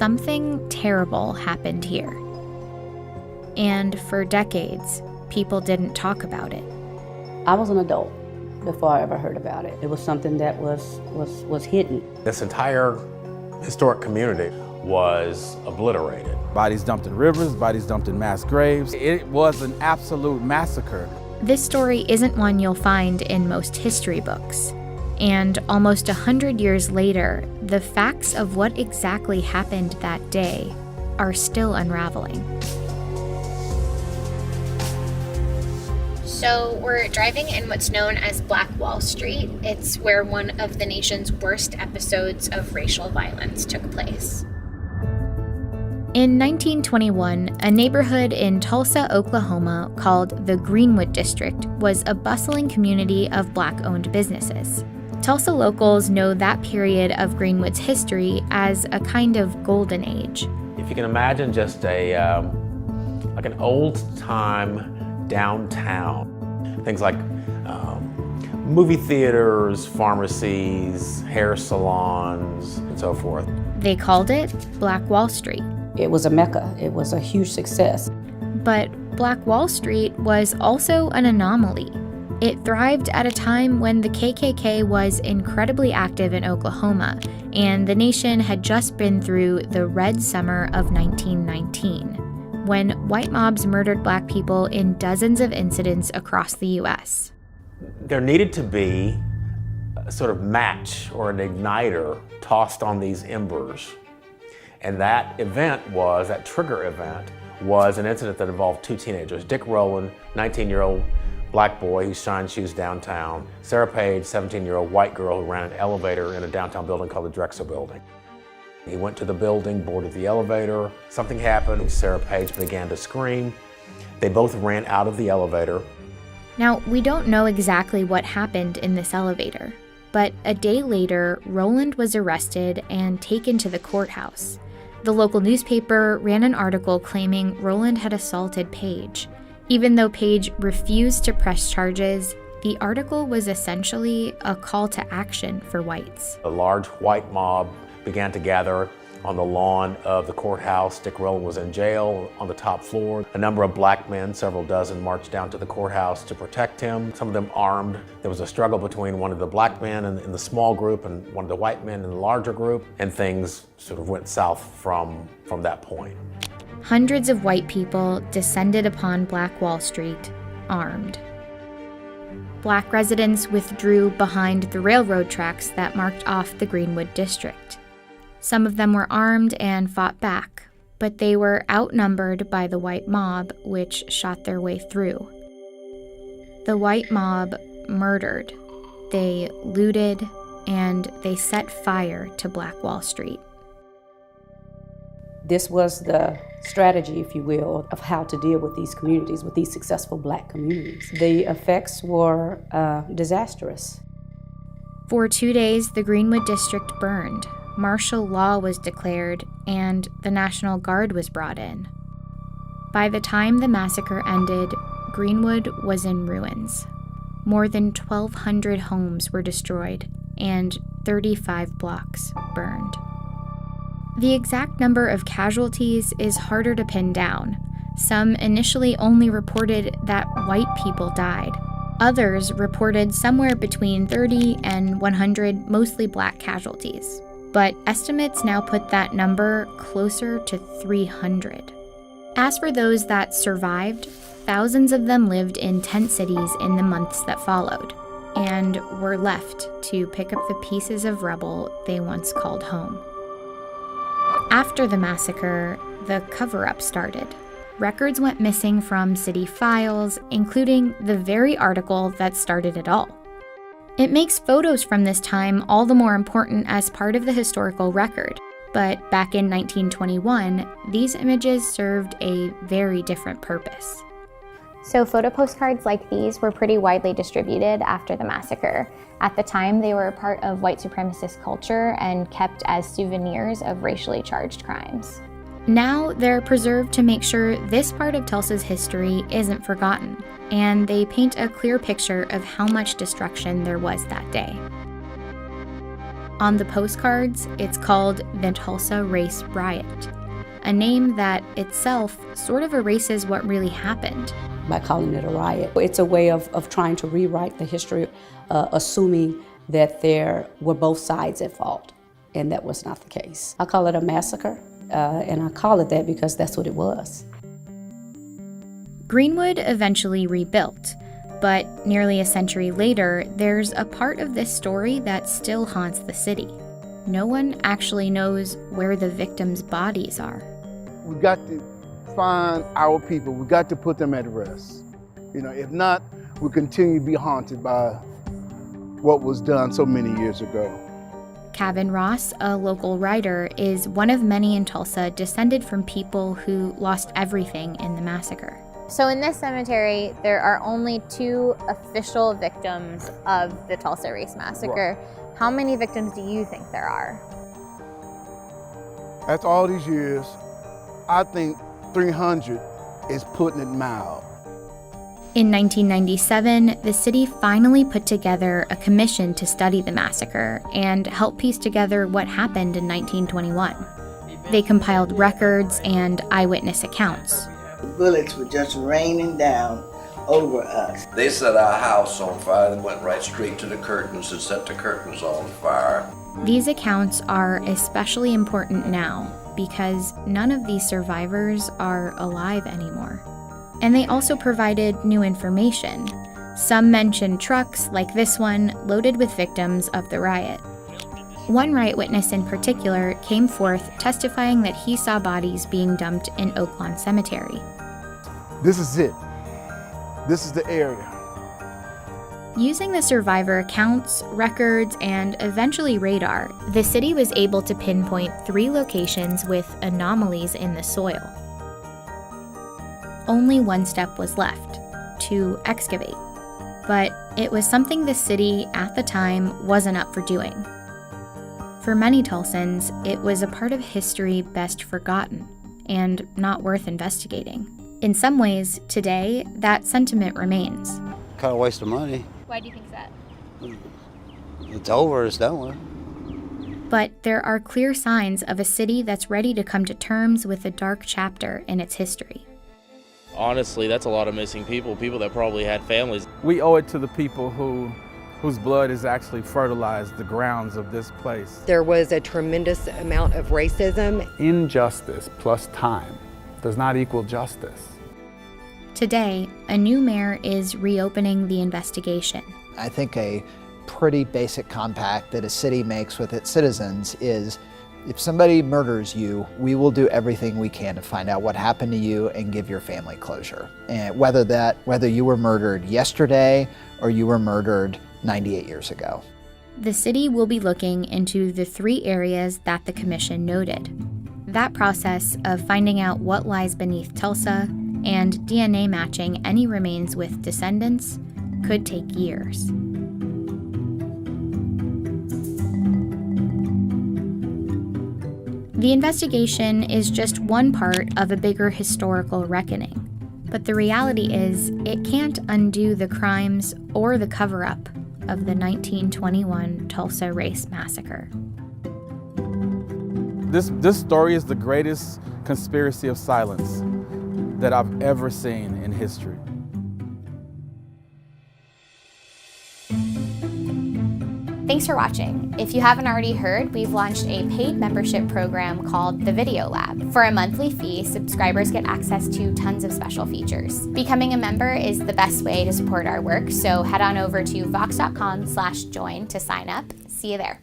something terrible happened here. And for decades, people didn't talk about it. I was an adult before I ever heard about it. It was something that was hidden. This entire historic community was obliterated. Bodies dumped in rivers, bodies dumped in mass graves. It was an absolute massacre. This story isn't one you'll find in most history books. And almost 100 years later, the facts of what exactly happened that day are still unraveling. So we're driving in what's known as Black Wall Street. It's where one of the nation's worst episodes of racial violence took place. In 1921, a neighborhood in Tulsa, Oklahoma called the Greenwood District was a bustling community of Black-owned businesses. Tulsa locals know that period of Greenwood's history as a kind of golden age. If you can imagine just like an old-time downtown, things like movie theaters, pharmacies, hair salons, and so forth. They called it Black Wall Street. It was a mecca. It was a huge success. But Black Wall Street was also an anomaly. It thrived at a time when the KKK was incredibly active in Oklahoma, and the nation had just been through the Red Summer of 1919, when white mobs murdered Black people in dozens of incidents across the U.S. There needed to be a sort of match or an igniter tossed on these embers. And that trigger event was an incident that involved two teenagers, Dick Rowland, 19-year-old Black boy who shined shoes downtown, Sarah Page, 17-year-old white girl who ran an elevator in a downtown building called the Drexel Building. He went to the building, boarded the elevator. Something happened. Sarah Page began to scream. They both ran out of the elevator. Now, we don't know exactly what happened in this elevator, but a day later, Rowland was arrested and taken to the courthouse. The local newspaper ran an article claiming Rowland had assaulted Page. Even though Page refused to press charges, the article was essentially a call to action for whites. A large white mob began to gather on the lawn of the courthouse. Dick Rowland was in jail on the top floor. A number of Black men, several dozen, marched down to the courthouse to protect him, some of them armed. There was a struggle between one of the Black men in the small group and one of the white men in the larger group, and things sort of went south from that point. Hundreds of white people descended upon Black Wall Street, armed. Black residents withdrew behind the railroad tracks that marked off the Greenwood district. Some of them were armed and fought back, but they were outnumbered by the white mob, which shot their way through. The white mob murdered, they looted, and they set fire to Black Wall Street. This was the strategy, if you will, of how to deal with these communities, with these successful Black communities. The effects were disastrous. For 2 days, the Greenwood district burned. Martial law was declared, and the National Guard was brought in. By the time the massacre ended, Greenwood was in ruins. More than 1,200 homes were destroyed, and 35 blocks burned. The exact number of casualties is harder to pin down. Some initially only reported that white people died. Others reported somewhere between 30 and 100 mostly Black casualties. But estimates now put that number closer to 300. As for those that survived, thousands of them lived in tent cities in the months that followed, and were left to pick up the pieces of rubble they once called home. After the massacre, the cover-up started. Records went missing from city files, including the very article that started it all. It makes photos from this time all the more important as part of the historical record, but back in 1921, these images served a very different purpose. So photo postcards like these were pretty widely distributed after the massacre. At the time, they were a part of white supremacist culture and kept as souvenirs of racially charged crimes. Now they're preserved to make sure this part of Tulsa's history isn't forgotten, and they paint a clear picture of how much destruction there was that day. On the postcards, it's called the Tulsa Race Riot, a name that itself sort of erases what really happened. By calling it a riot, it's a way of trying to rewrite the history, assuming that there were both sides at fault, and that was not the case. I call it a massacre, and I call it that because that's what it was. Greenwood eventually rebuilt, but nearly a century later, there's a part of this story that still haunts the city. No one actually knows where the victims' bodies are. We got to find our people. We got to put them at rest. If not, we continue to be haunted by what was done so many years ago. Kevin Ross, a local writer, is one of many in Tulsa descended from people who lost everything in the massacre. So in this cemetery, there are only 2 official victims of the Tulsa Race Massacre. Right. How many victims do you think there are? After all these years, I think 300 is putting it mild. In 1997, the city finally put together a commission to study the massacre and help piece together what happened in 1921. They compiled records and eyewitness accounts. Bullets were just raining down over us. They set our house on fire and went right straight to the curtains and set the curtains on fire. These accounts are especially important now because none of these survivors are alive anymore. And they also provided new information. Some mentioned trucks, like this one, loaded with victims of the riot. One riot witness in particular came forth testifying that he saw bodies being dumped in Oaklawn Cemetery. This is it. This is the area. Using the survivor accounts, records, and eventually radar, the city was able to pinpoint 3 locations with anomalies in the soil. Only one step was left: to excavate. But it was something the city at the time wasn't up for doing. For many Tulsans, it was a part of history best forgotten and not worth investigating. In some ways, today, that sentiment remains. Kind of waste of money. Why do you think that? It's over, it's done with. But there are clear signs of a city that's ready to come to terms with a dark chapter in its history. Honestly, that's a lot of missing people that probably had families. We owe it to the people whose blood has actually fertilized the grounds of this place. There was a tremendous amount of racism. Injustice plus time does not equal justice. Today, a new mayor is reopening the investigation. I think a pretty basic compact that a city makes with its citizens is, if somebody murders you, we will do everything we can to find out what happened to you and give your family closure. And whether you were murdered yesterday or you were murdered 98 years ago. The city will be looking into the 3 areas that the commission noted. That process of finding out what lies beneath Tulsa and DNA matching any remains with descendants could take years. The investigation is just one part of a bigger historical reckoning, but the reality is it can't undo the crimes or the cover-up of the 1921 Tulsa Race Massacre. This story is the greatest conspiracy of silence that I've ever seen in history. Thanks for watching. If you haven't already heard, we've launched a paid membership program called the Video Lab. For a monthly fee, subscribers get access to tons of special features. Becoming a member is the best way to support our work, so head on over to vox.com/join to sign up. See you there.